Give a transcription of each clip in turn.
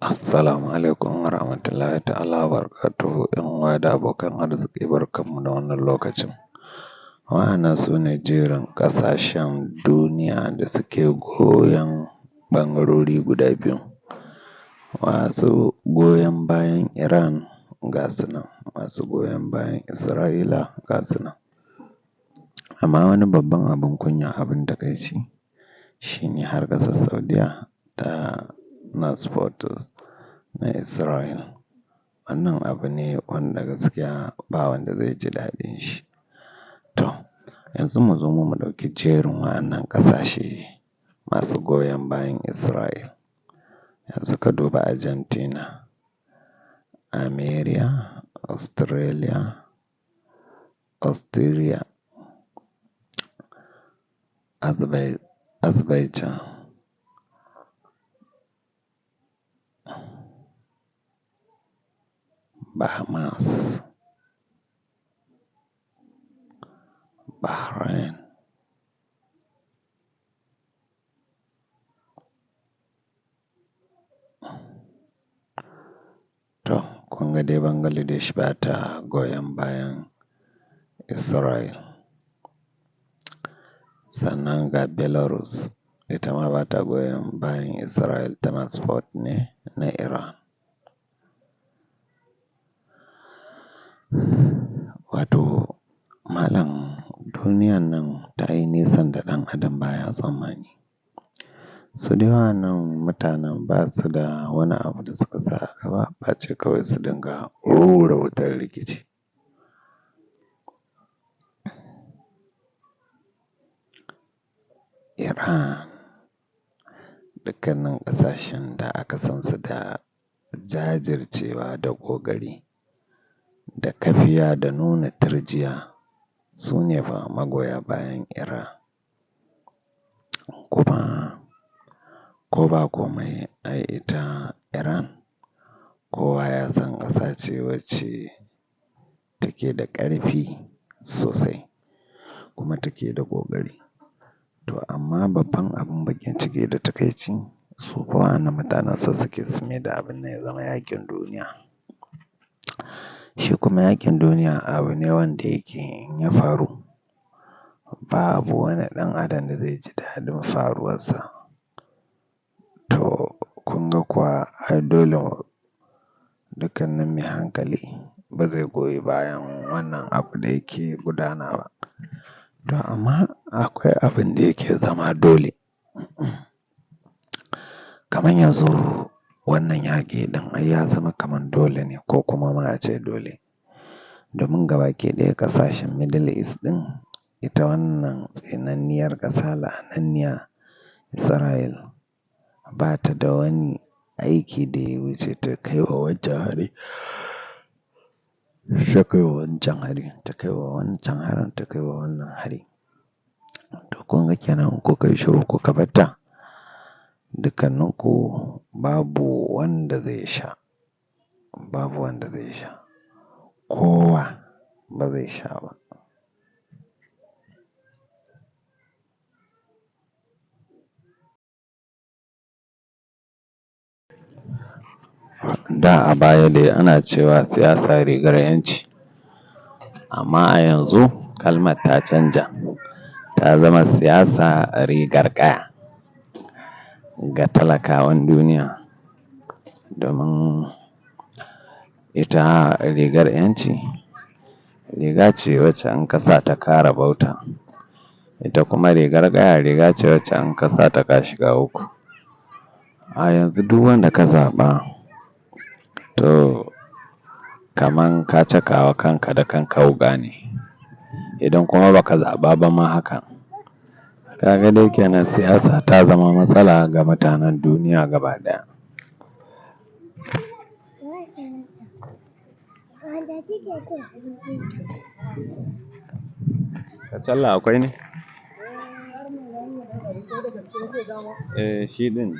Assalamu alaikum warahmatullahi ta'ala wabarakatuhu. ‘Yan uwa da abokan arziki barkanmu da wannan lokacin. Wa'annan su ne jerin ƙasashen duniya da suke goyon ɓangarori guda biyu. Masu goyon bayan Iran ga su nan, masu goyon bayan Isra'ila ga su nan. Amma wani babban abin kunya, abin takaici shi ne har ƙasar Saudiyya ta na supporters na Israel. Wannan abu ne wanda gaskiya ba wanda zai ji daɗin shi. To, yanzu mu zo mu ɗauki jerin wa'annan ƙasashe masu goyon bayan Israel. Yanzu ka duba Argentina, America, Australia, Austria, Azerbaijan, Bahamas, Bahrain, to kun ga dai Bangladesh ba ta goyon bayan Israel. Sannan ga Belarus, ita ma ba ta goyon bayan Israel, tana support ne na Iran. Wato malam duniyan nan ta yi nisan da ɗan adam baya tsammani. Su dai wa'annan mutanen ba su da wani abu da suka sa a gaba face kawai su dinga rura wutar rikici. Iran, dukkanin ƙasashen da aka san su da jajircewa da ƙoƙari da kafiya da nuna tirjiya, su ne fa magoya bayan Iran. Kuma ko ba komai ai ita Iran kowa ya san ƙasa ce wacce take da ƙarfi sosai kuma take da ƙoƙari. To amma babban abin baƙin ciki da takaici, su fa wa'annan mutanen so suke su maida abin nan ya zama yaƙin duniya. Shi kuma yaƙin duniya abu ne wanda yake in ya faru babu wani ɗan adam da zai ji daɗin faruwarsa. To kun ga kuwa ai dole dukkanin mai hankali ba zai goyi bayan wannan abu da yake gudana ba. To amma akwai abin da yake zama dole. Kamar yanzu wannan yaƙi ɗin ai ya zama kaman dole ne ko kuma ma a ce dole. Domin gabaki ɗaya ƙasashen Middle East ɗin, ita wannan tsinanniyar ƙasa la'ananniya Israel ba ta da wani aiki da ya wuce ta kai wa wancan hari, ta kai wa wancan hari, ta kai wa wancan harin, ta kai wa wannan hari. To kun ga kenan in kuka yi shiru kuka bar ta, dukkaninku babu wanda zai sha, babu wanda zai sha, kowa ba zai sha ba. Da a baya dai ana cewa siyasa rigar ‘yanci, amma a yanzu kalmar ta canja, ta zama siyasa rigar ƙaya ga talakawan duniya. Domin ita rigar ‘yanci riga ce wacce in ka sa ta ka rabauta, ita kuma rigar ƙaya riga ce wacce in ka sa ta ka shiga uku. A yanzu duk wanda ka zaɓa to kaman ka caka wa kanka da kanka wuƙa ne, idan kuma ba ka zaɓa ba ma haka. Ka ga dai kenan siyasa ta zama matsala ga mutanen duniya gaba ɗaya. Kacalla akwai ne? Shi ɗin.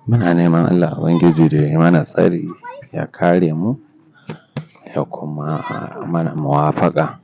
Muna neman Allah Ubangiji da ya yi mana tsari, ya kare mu, ya kuma mana muwafaƙa.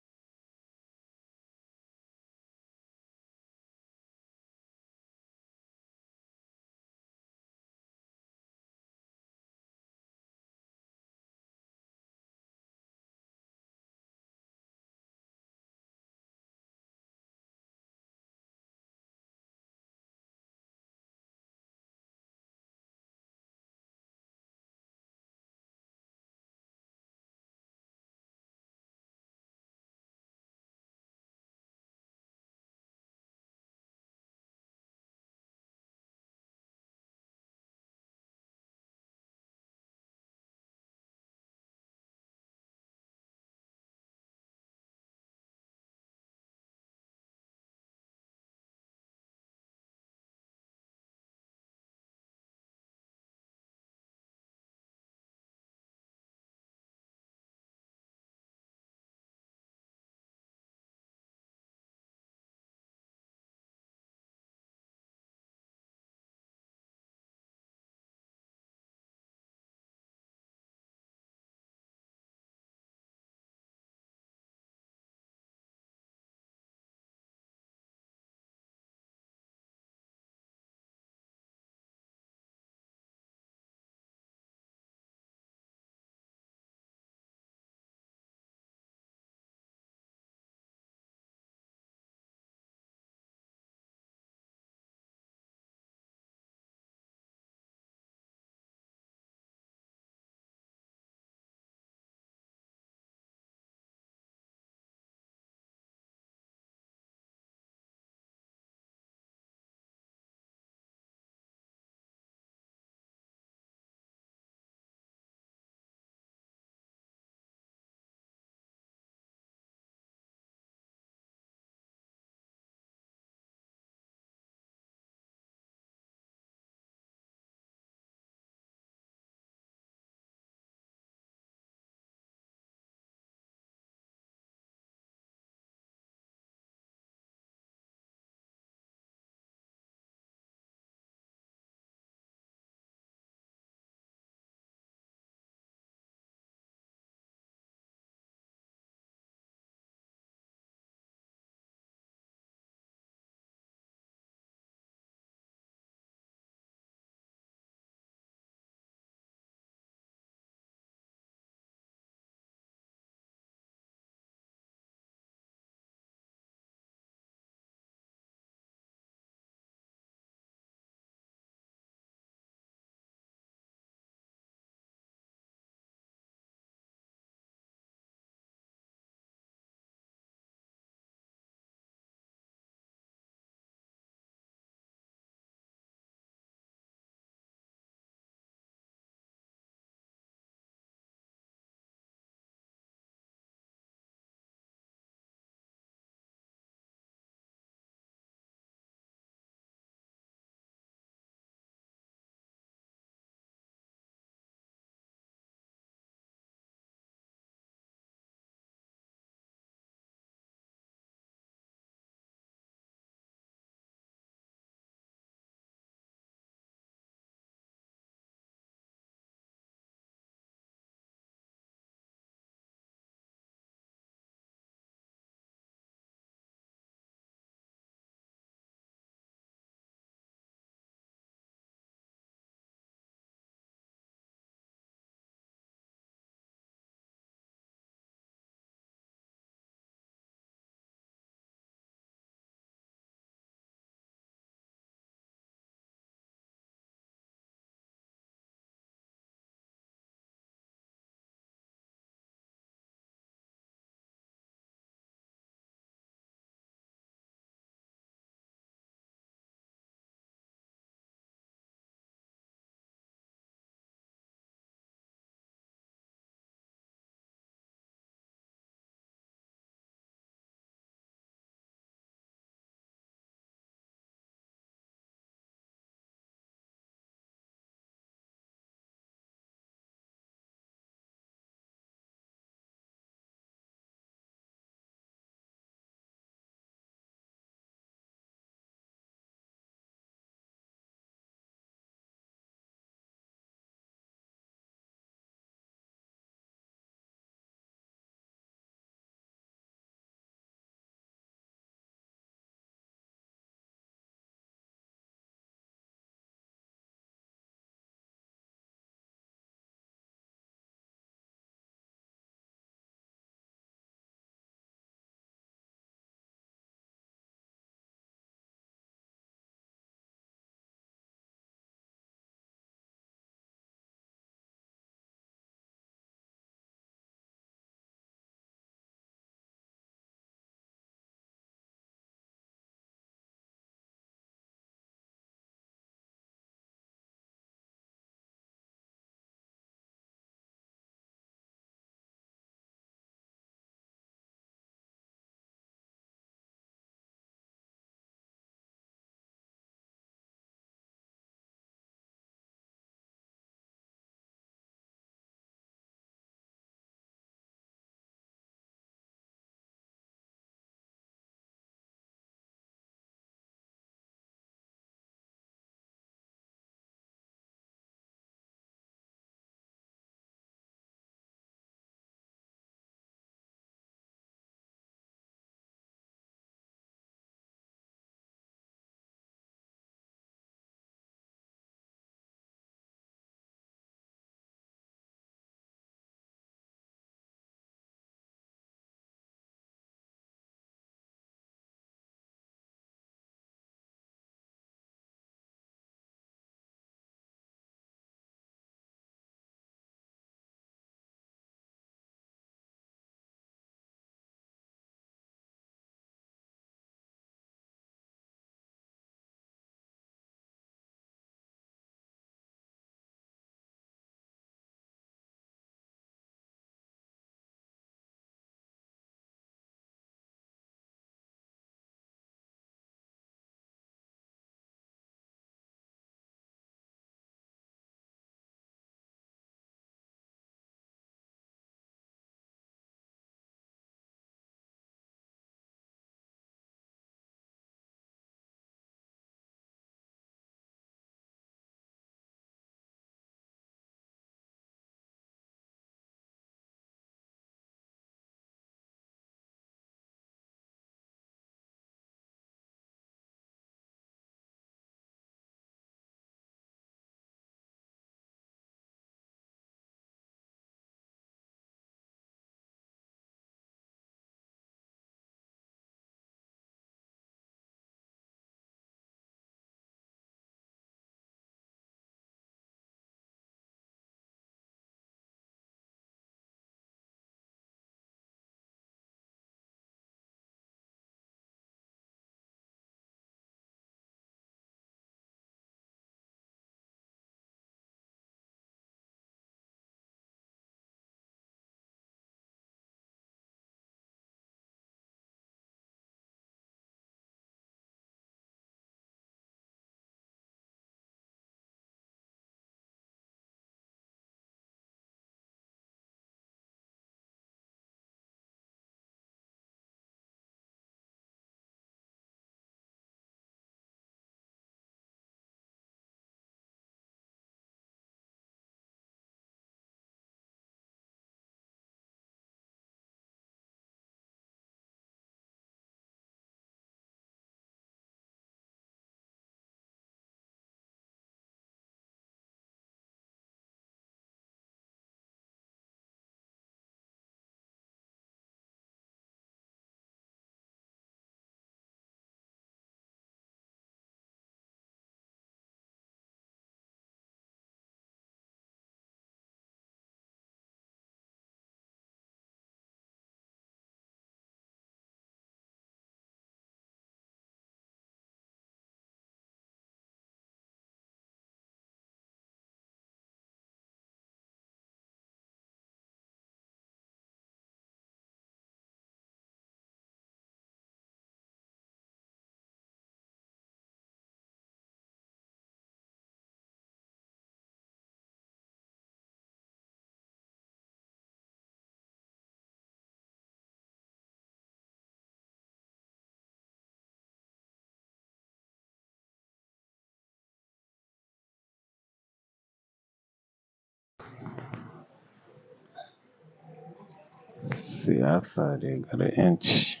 Siyasa rigar 'yanci,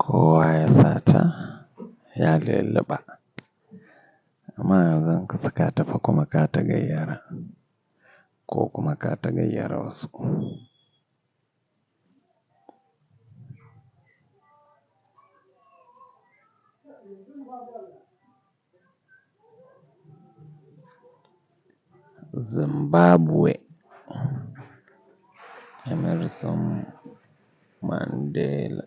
kowa ya sa ta ya lulluɓa, amma yanzu in ka saka ta fa kuma ka tagayyara ko kuma ka tagayyara wasu. Zimbabwe, Emmerson Mandela.